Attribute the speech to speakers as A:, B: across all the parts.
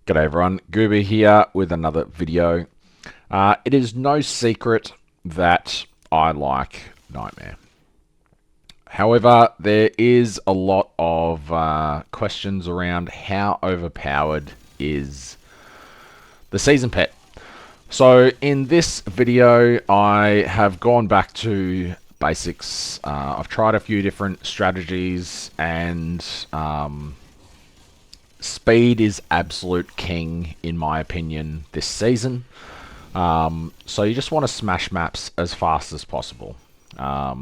A: G'day everyone, Goober here with another video. It is no secret that I like Nightmare. However, there is a lot of questions around how overpowered is the season pet. So in this video, I have gone back to basics. I've tried a few different strategies and speed is absolute king, in my opinion, this season. So you just want to smash maps as fast as possible. I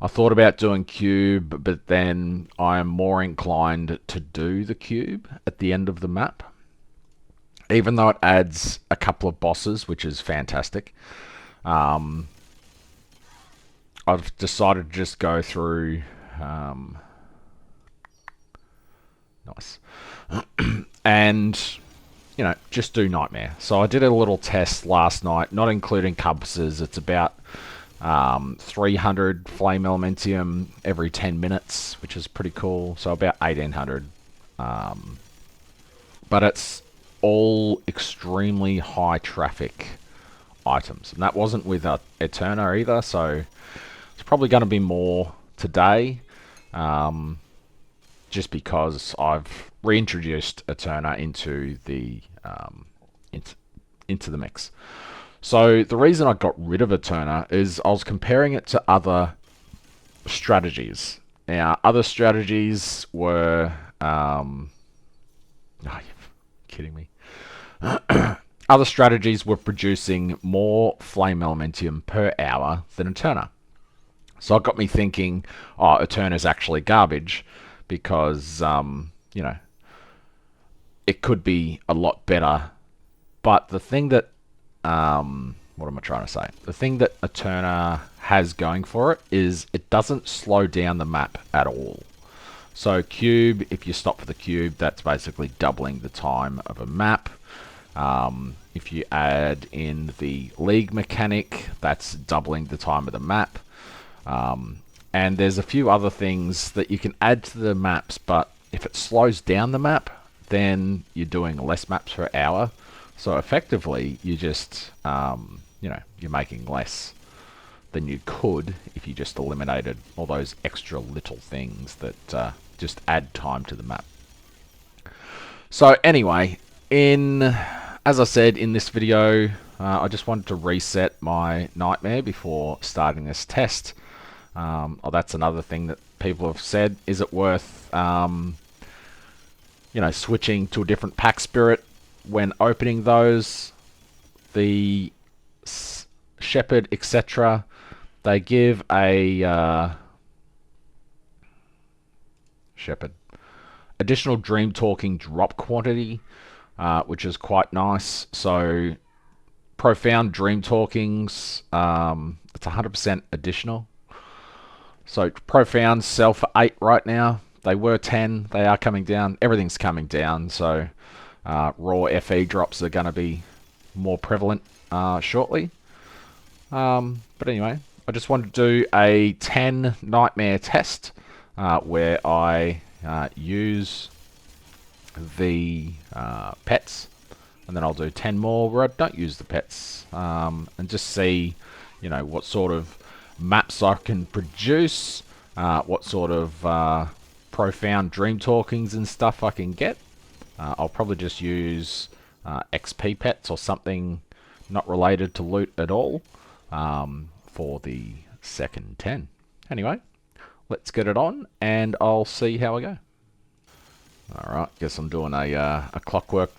A: thought about doing cube, but then I am more inclined to do the cube at the end of the map. Even though it adds a couple of bosses, which is fantastic. I've decided to just go through... nice. And, you know, just do Nightmare. So I did a little test last night, not including compasses. It's about 300 flame elementium every 10 minutes, which is pretty cool. So about 1800. But it's all extremely high traffic items. And that wasn't with Eterna either, so it's probably going to be more today. Just because I've reintroduced Eterna into the into the mix. So the reason I got rid of Eterna is I was comparing it to other strategies. Now, other strategies were... oh, you're kidding me. Other strategies were producing more flame elementium per hour than Eterna. So it got me thinking, oh, Eterna's actually garbage. Because, you know, it could be a lot better. But the thing that, what am I trying to say? The thing that Eterna has going for it is it doesn't slow down the map at all. So cube, if you stop for the cube, that's basically doubling the time of a map. If you add in the league mechanic, that's doubling the time of the map. And there's a few other things that you can add to the maps, but if it slows down the map, then you're doing less maps per hour. So effectively, you just, you know, you're making less than you could if you just eliminated all those extra little things that just add time to the map. So anyway, as I said in this video, I just wanted to reset my Nightmare before starting this test. Oh, that's another thing that people have said. Is it worth, you know, switching to a different pack spirit when opening those? The Shepherd, etc. They give a Shepherd additional dream talking drop quantity, which is quite nice. So profound dream talkings, it's 100% additional. So profound sell for 8 right now. They were 10. They are coming down. Everything's coming down. So raw FE drops are going to be more prevalent shortly. But anyway, I just wanted to do a 10 Nightmare test where I use the pets. And then I'll do 10 more where I don't use the pets. And just see, you know, what sort of maps I can produce, what sort of profound dream talkings and stuff I can get. I'll probably just use XP pets or something not related to loot at all for the second 10. Anyway, let's get it on and I'll see how I go. Alright, guess I'm doing a clockwork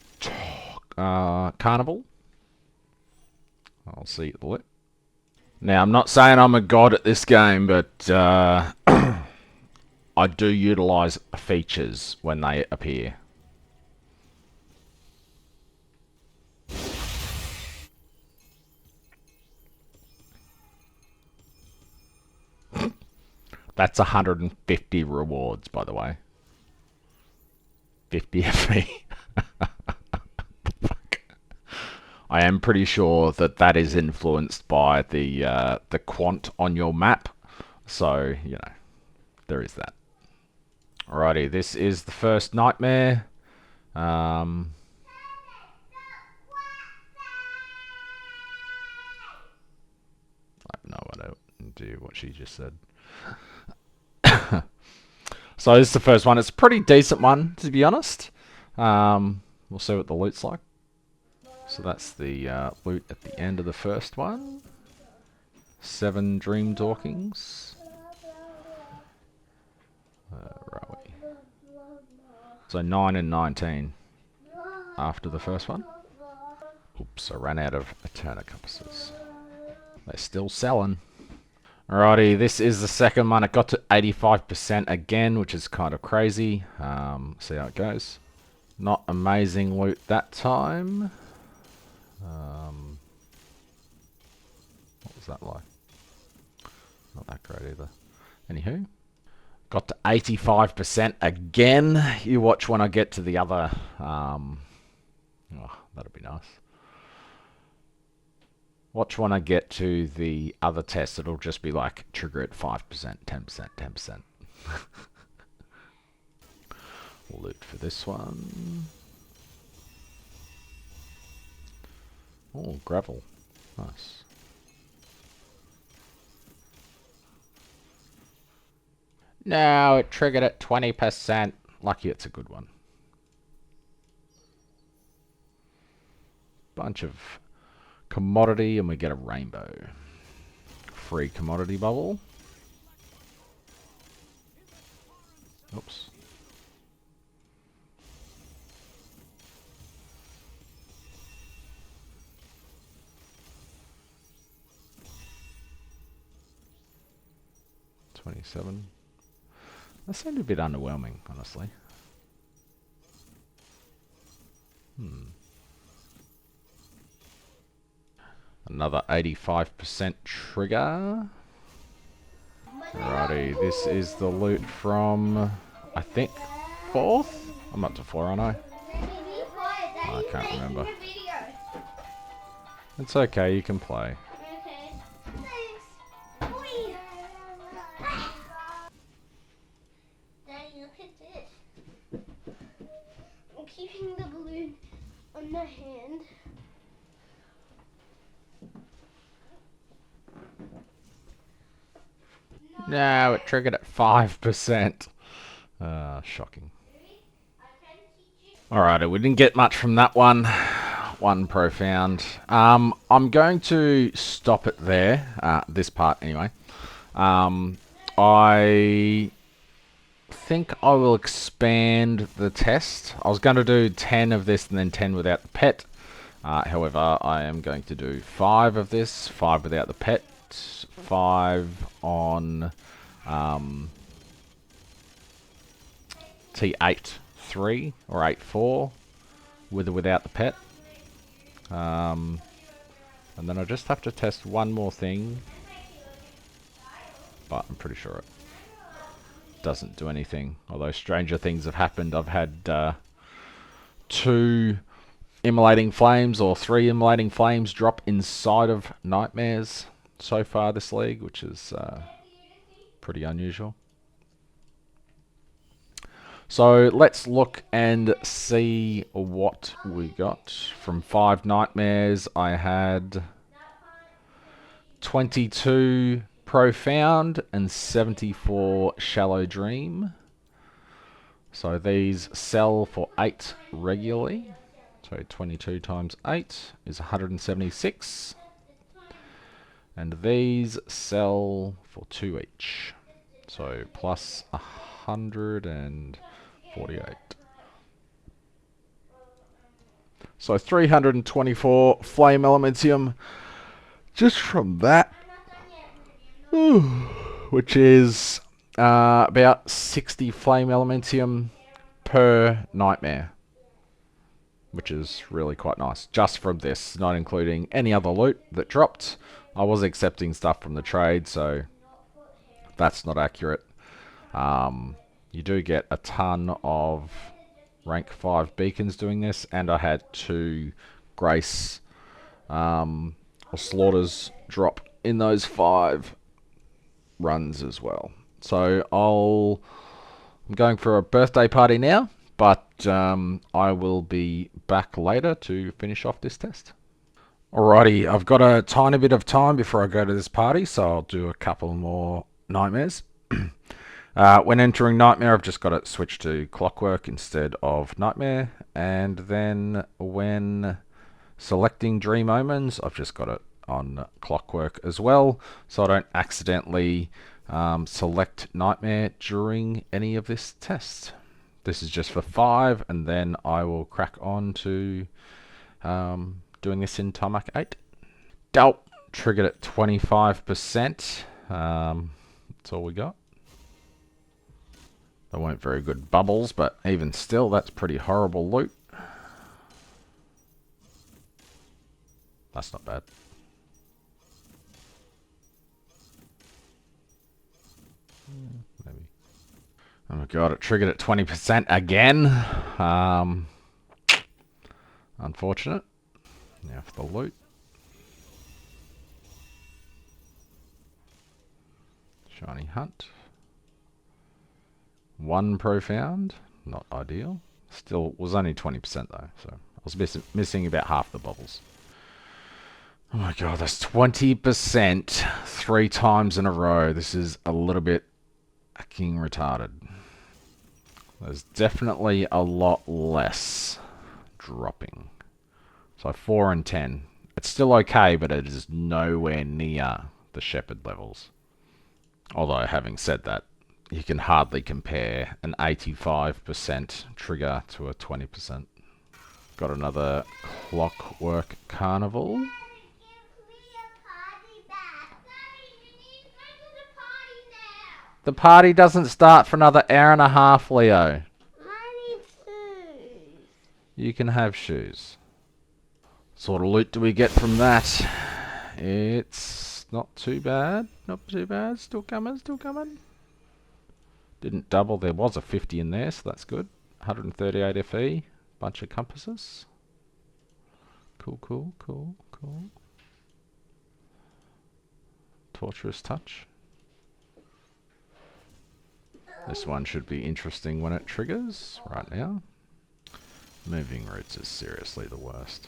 A: carnival. I'll see you at the lip. Now, I'm not saying I'm a god at this game, but I do utilize features when they appear. That's 150 rewards, by the way. 50 FE. I am pretty sure that that is influenced by the quant on your map. So, you know, there is that. Alrighty, this is the first Nightmare. idea what she just said. So this is the first one. It's a pretty decent one, to be honest. We'll see what the loot's like. So that's the loot at the end of the first one. 7 Dream Dorkings. Where are we? So 9 and 19 after the first one. Oops, I ran out of Eterna compasses. They're still selling. Alrighty, this is the second one. It got to 85% again, which is kind of crazy. See how it goes. Not amazing loot that time. What was that like? Not that great either. Anywho, got to 85% again. You watch when I get to the other. Oh, that'd be nice. Watch when I get to the other test. It'll just be like trigger at 5%, 10%, 10%. Loot for this one. Oh, gravel. Nice. No, it triggered at 20%. Lucky it's a good one. Bunch of commodity and we get a rainbow. Free commodity bubble. Oops. $27. That seemed a bit underwhelming, honestly. Another 85% trigger. Alrighty, this is the loot from, I think, 4th? I'm up to 4, aren't I? I can't remember. It's okay, you can play.
B: Keeping the balloon on my hand.
A: No, it triggered at 5%. Shocking. Alright, we didn't get much from that one. One profound. I'm going to stop it there. This part, anyway. I think I will expand the test. I was going to do 10 of this and then 10 without the pet. However, I am going to do 5 of this, 5 without the pet, 5 on T8-3 or 8-4 with or without the pet. And then I just have to test one more thing, but I'm pretty sure it doesn't do anything. Although stranger things have happened. I've had 2 immolating flames or 3 immolating flames drop inside of nightmares so far this league, which is pretty unusual. So let's look and see what we got. From 5 nightmares, I had 22 Profound and 74 Shallow Dream. So these sell for 8 regularly. So 22 times 8 is 176. And these sell for 2 each. So plus 148. So 324 Flame Elementium just from that. Which is about 60 Flame Elementium per nightmare. Which is really quite nice. Just from this, not including any other loot that dropped. I was accepting stuff from the trade, so that's not accurate. You do get a ton of rank 5 beacons doing this, and I had 2 Grace or Slaughters drop in those 5 runs as well. So I'm going for a birthday party now, but I will be back later to finish off this test. Alrighty, I've got a tiny bit of time before I go to this party, so I'll do a couple more nightmares. When entering Nightmare, I've just got it switched to Clockwork instead of Nightmare. And then when selecting Dream Omens, I've just got it on Clockwork as well, so I don't accidentally select Nightmare during any of this test. This is just for 5, and then I will crack on to doing this in Tarmac 8. Delp triggered at 25%. That's all we got. They weren't very good bubbles, but even still, that's pretty horrible loot. That's not bad. Maybe. Oh my god, it triggered at 20% again. Unfortunate. Now for the loot. Shiny Hunt. 1 profound. Not ideal. Still was only 20% though, so I was missing about half the bubbles. Oh my god, that's 20% 3 times in a row. This is a little bit fucking retarded. There's definitely a lot less dropping. So 4 and 10. It's still okay, but it is nowhere near the Shepherd levels. Although, having said that, you can hardly compare an 85% trigger to a 20%. Got another Clockwork Carnival. The party doesn't start for another hour and a half, Leo.
B: I need shoes.
A: You can have shoes. What sort of loot do we get from that? It's not too bad. Not too bad. Still coming, still coming. Didn't double. There was a 50 in there, so that's good. 138 FE. Bunch of compasses. Cool, cool, cool, cool. Torturous Touch. This one should be interesting when it triggers right now. Moving Roots is seriously the worst.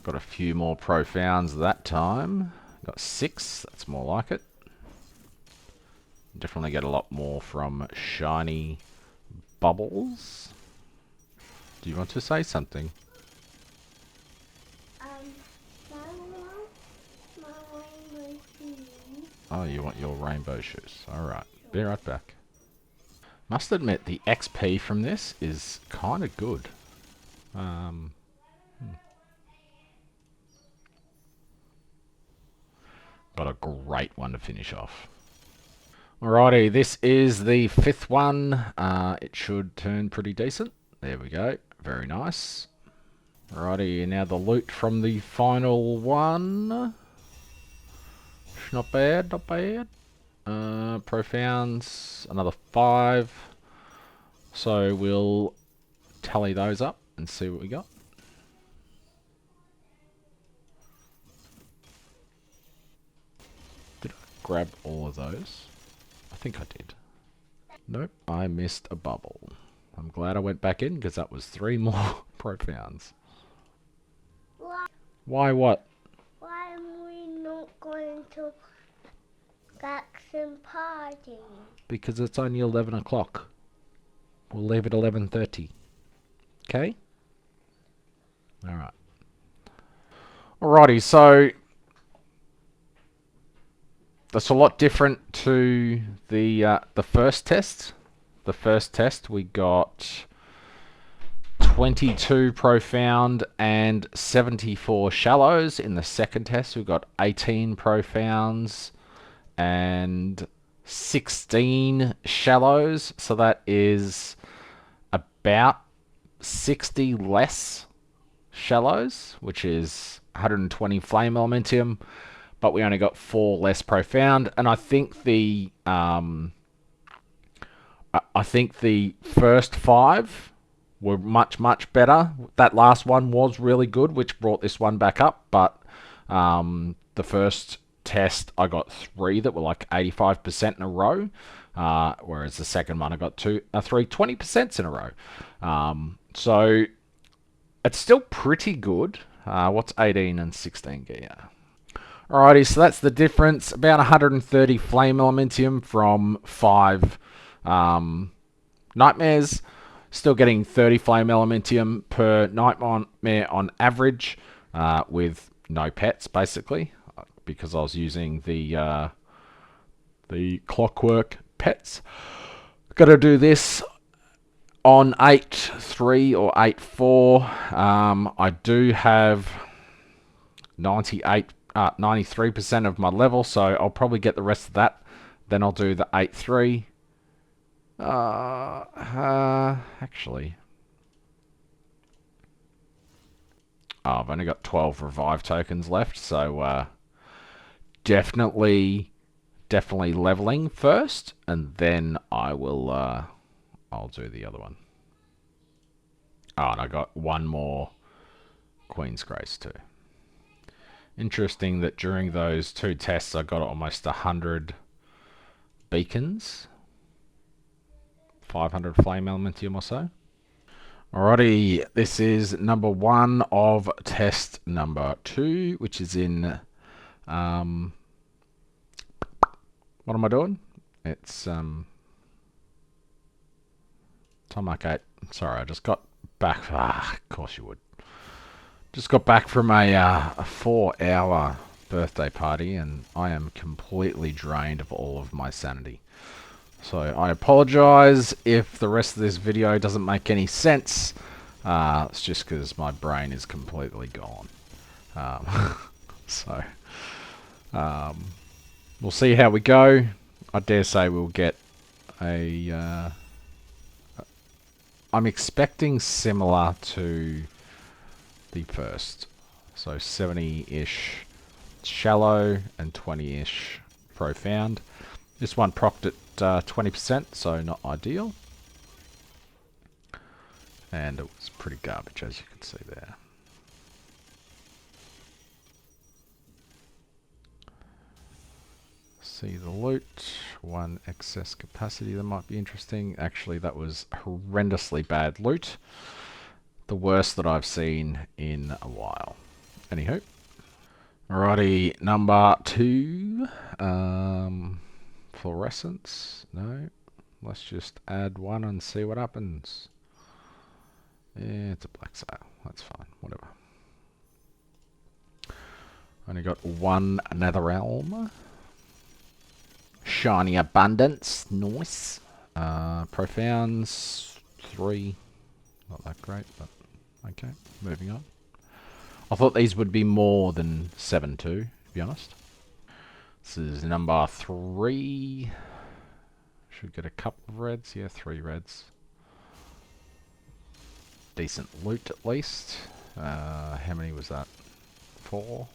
A: Got a few more profounds that time. Got 6, that's more like it. Definitely get a lot more from shiny bubbles. Do you want to say something? Oh, you want your rainbow shoes. Alright, be right back. Must admit, the XP from this is kind of good. Got a great one to finish off. Alrighty, this is the 5th one. It should turn pretty decent. There we go. Very nice. Alrighty, now the loot from the final one. Not bad, not bad. Profounds, another 5. So we'll tally those up and see what we got. Did I grab all of those? I think I did. Nope, I missed a bubble. I'm glad I went back in because that was 3 more profounds. Why what?
B: Why am we not going to Jackson party?
A: Because it's only 11 o'clock. We'll leave at 11:30. Okay? Alright. Alrighty, so that's a lot different to the first test. The first test we got 22 profound and 74 shallows. In the second test we got 18 profounds and 16 shallows. So that is about 60 less shallows, which is 120 flame elementium, but we only got 4 less profound. And I think the first 5 were much better. That last one was really good, which brought this one back up. But the first test I got 3 that were like 85% in a row, whereas the second one I got 3 20% in a row. So It's still pretty good. What's 18 and 16 gear? Alrighty, so that's the difference. About 130 flame elementium from 5 nightmares. Still getting 30 flame elementium per nightmare on average, with no pets basically, because I was using the clockwork pets. Got to do this on 8.3 or 8.4. I do have 93% of my level, so I'll probably get the rest of that. Then I'll do the 8.3. Actually, I've only got 12 revive tokens left, so definitely leveling first, and then I'll do the other one. Oh, and I got one more Queen's Grace too. Interesting that during those 2 tests I got almost 100 beacons, 500 flame elementium or so. Alrighty, this is number 1 of test number 2, which is in what am I doing? It's Tomahawk 8. Sorry, I just got back. Of course you would. Just got back from a 4-hour birthday party, and I am completely drained of all of my sanity. So I apologize if the rest of this video doesn't make any sense. It's just because my brain is completely gone. So we'll see how we go. I dare say we'll get a... I'm expecting similar to the first. So 70-ish shallow and 20-ish profound. This one procced at 20%, so not ideal. And it was pretty garbage, as you can see there. See the loot. 1 excess capacity that might be interesting. Actually, that was horrendously bad loot. The worst that I've seen in a while. Anywho. Alrighty, number 2. Fluorescence. No. Let's just add 1 and see what happens. Yeah, it's a black sail. That's fine. Whatever. Only got 1 nether realm. Shiny abundance. Nice. Profounds. 3. Not that great, but okay. Moving on. I thought these would be more than 7 too, to be honest. This is number 3. Should get a couple of reds. Yeah, 3 reds. Decent loot at least. How many was that? 4.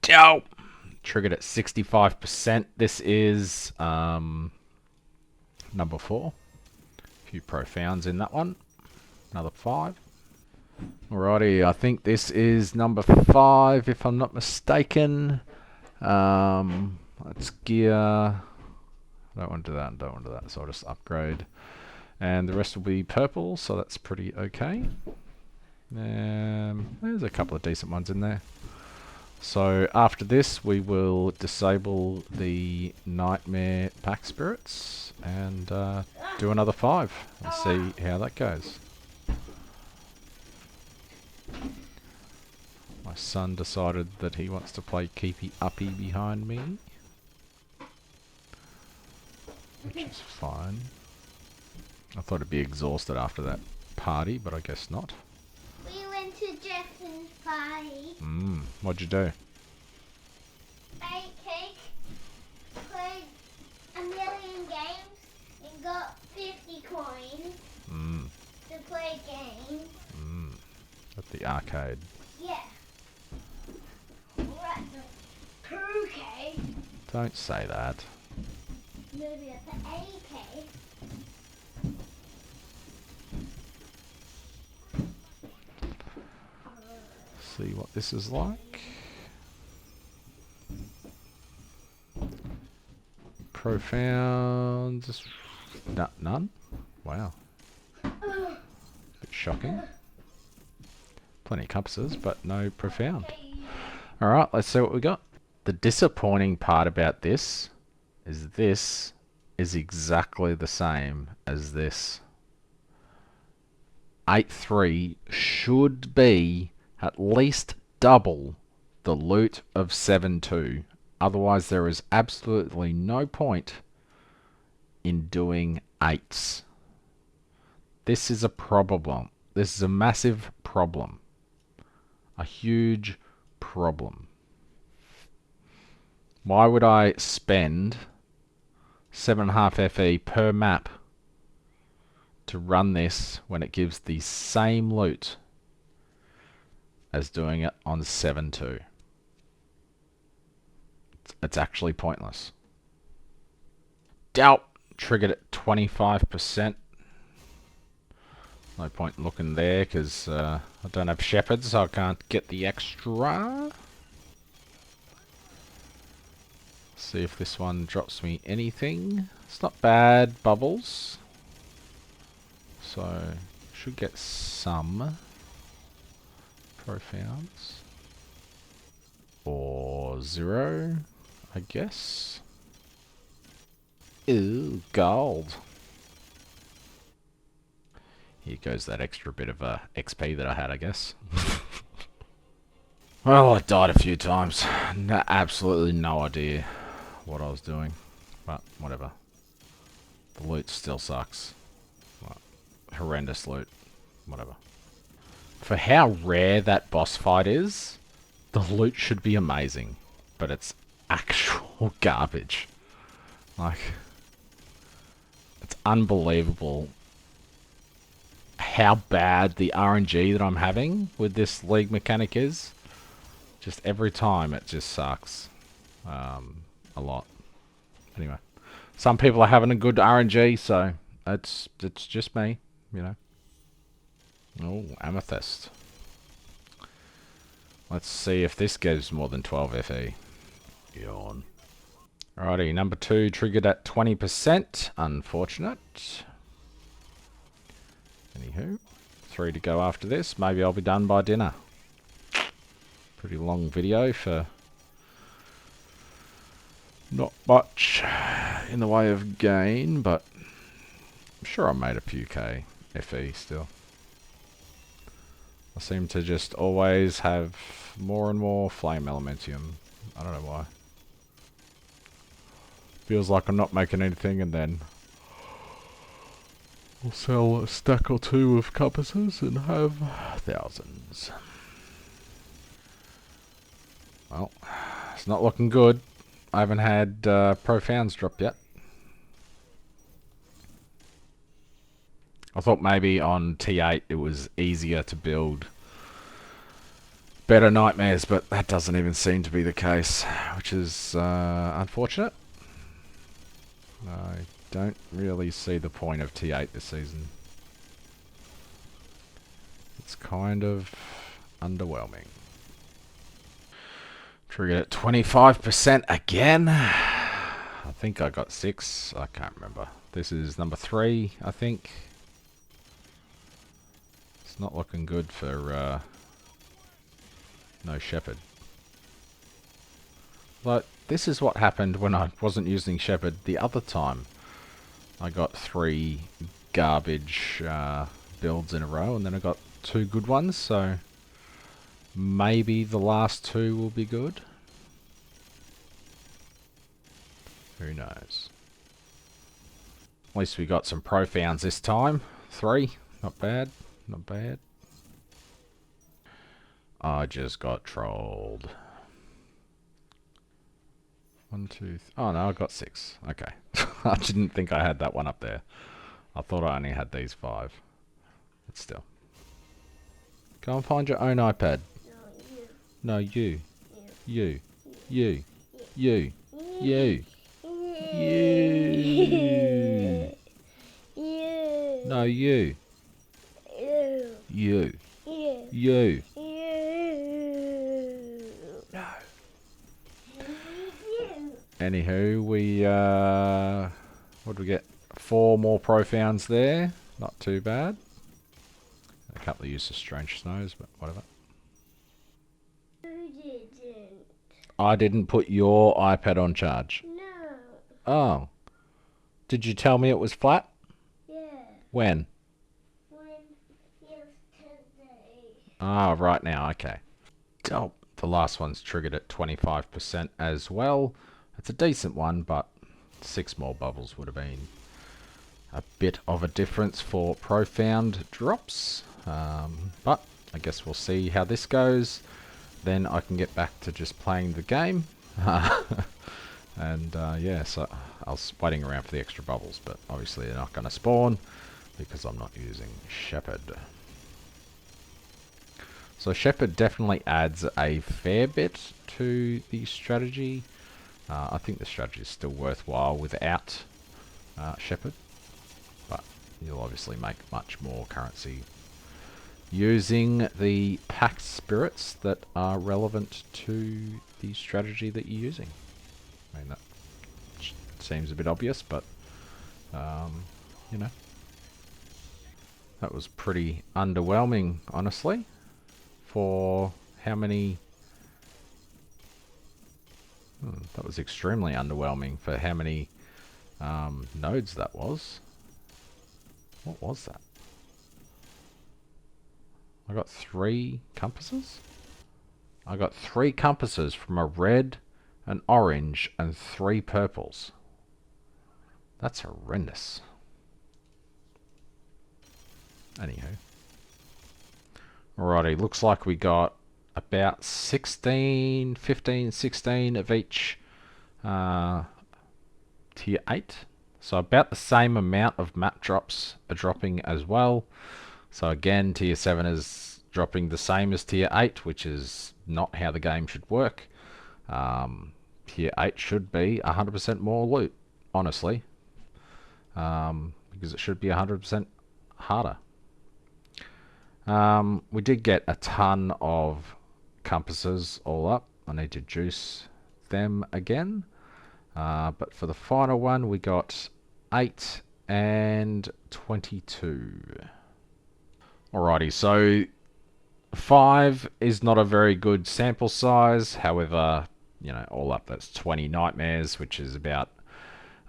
A: Dope! Triggered at 65%. This is number 4. A few profounds in that one. Another 5. Alrighty, I think this is number 5, if I'm not mistaken. Let's gear. Don't want to do that, don't want to do that, so I'll just upgrade. And the rest will be purple, so that's pretty okay. There's a couple of decent ones in there. So after this, we will disable the Nightmare Pack Spirits and do another 5 and see how that goes. My son decided that he wants to play Ee+pYwAAAAAKg behind me, which is fine. I thought it'd be exhausted after that party, but I guess not.
B: We went to Justin's party.
A: What'd you do?
B: Ate cake, played a million games, and got 50 coins to play games.
A: At the arcade.
B: Yeah. We're at the 2K.
A: Don't say that.
B: Maybe at the 8K.
A: See what this is like. Profound. None. Wow. Bit shocking. Plenty of compasses, but no profound. Alright, let's see what we got. The disappointing part about this is exactly the same as this. 8.3 should be at least double the loot of 7.2. Otherwise, there is absolutely no point in doing 8s. This is a problem. This is a massive problem. A huge problem. Why would I spend 7.5 FE per map to run this when it gives the same loot as doing it on 7.2? It's actually pointless. Doubt triggered at 25%. No point looking there because I don't have shepherds, so I can't get the extra. See if this one drops me anything. It's not bad, bubbles. So, should get some profounds. Or 0, I guess. Ooh, gold. Here goes that extra bit of XP that I had, I guess. Well, I died a few times. Absolutely no idea what I was doing. But, whatever. The loot still sucks. Well, horrendous loot. Whatever. For how rare that boss fight is, the loot should be amazing. But it's actual garbage. Like, it's unbelievable how bad the RNG that I'm having with this league mechanic is. Just every time it just sucks. A lot. Anyway. Some people are having a good RNG, so it's just me, you know. Oh, amethyst. Let's see if this gives more than 12 FE. Yawn. Alrighty, number 2 triggered at 20%. Unfortunate. Anywho, 3 to go after this. Maybe I'll be done by dinner. Pretty long video for not much in the way of gain, but I'm sure I made a few K FE still. I seem to just always have more and more flame elementium. I don't know why. Feels like I'm not making anything, and then I'll sell a stack or 2 of compasses and have thousands. Well, it's not looking good. I haven't had profounds drop yet. I thought maybe on T8 it was easier to build better nightmares, but that doesn't even seem to be the case, which is unfortunate. I don't really see the point of T8 this season. It's kind of underwhelming. Triggered at 25% again. I think I got 6. I can't remember. This is number 3, I think. It's not looking good for no shepherd. But this is what happened when I wasn't using shepherd the other time. I got 3 garbage builds in a row, and then I got 2 good ones, so maybe the last 2 will be good. Who knows? At least we got some profounds this time. 3, not bad, not bad. I just got trolled. 1, 2, oh no, I got 6. Okay. I didn't think I had that one up there. I thought I only had these 5. But still. Go and find your own iPad. No, you. You. You. You. You. You. No, you. You. You. No. Anywho, we what did we get? 4 more profounds there. Not too bad. A couple of use of strange snows, but whatever.
B: You didn't.
A: I didn't put your iPad on charge.
B: No.
A: Oh. Did you tell me it was flat?
B: Yeah.
A: When?
B: When yesterday.
A: Ah, right now, okay. Oh, the last one's triggered at 25% as well. It's a decent one, but 6 more bubbles would have been a bit of a difference for profound drops. But I guess we'll see how this goes. Then I can get back to just playing the game. And yeah, so I was waiting around for the extra bubbles, but obviously they're not going to spawn because I'm not using Shepherd. So Shepherd definitely adds a fair bit to the strategy. I think the strategy is still worthwhile without Shepherd, but you'll obviously make much more currency using the packed spirits that are relevant to the strategy that you're using. I mean, that seems a bit obvious, but you know, that was pretty underwhelming, honestly, for how many... that was extremely underwhelming for how many nodes that was. What was that? I got 3 compasses? I got 3 compasses from a red, an orange, and 3 purples. That's horrendous. Anywho. Alrighty, looks like we got about 16, 15, 16 of each tier 8. So about the same amount of map drops are dropping as well. So again, tier 7 is dropping the same as tier 8, which is not how the game should work. Tier 8 should be 100% more loot, honestly. Because it should be 100% harder. We did get a ton of compasses all up. I need to juice them again. But for the final one, we got 8 and 22. Alrighty, so 5 is not a very good sample size. However, you know, all up that's 20 nightmares, which is about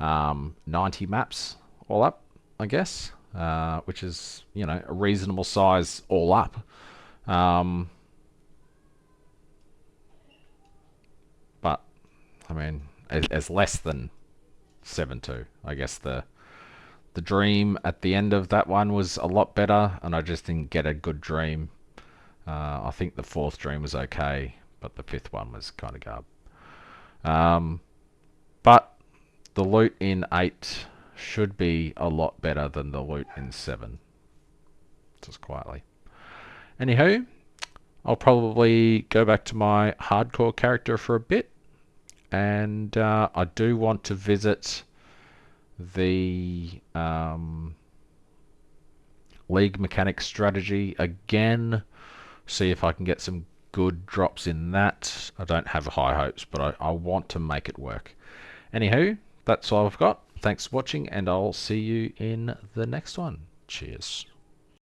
A: 90 maps all up, I guess. Which is, you know, a reasonable size all up. But, I mean, it's less than 7-2. I guess the dream at the end of that one was a lot better, and I just didn't get a good dream. I think the 4th dream was okay, but the 5th one was kind of garb. But the loot in 8 should be a lot better than the loot in 7. Just quietly. Anywho, I'll probably go back to my hardcore character for a bit. And I do want to visit the League Mechanics strategy again. See if I can get some good drops in that. I don't have high hopes, but I want to make it work. Anywho, that's all I've got. Thanks for watching, and I'll see you in the next one. Cheers.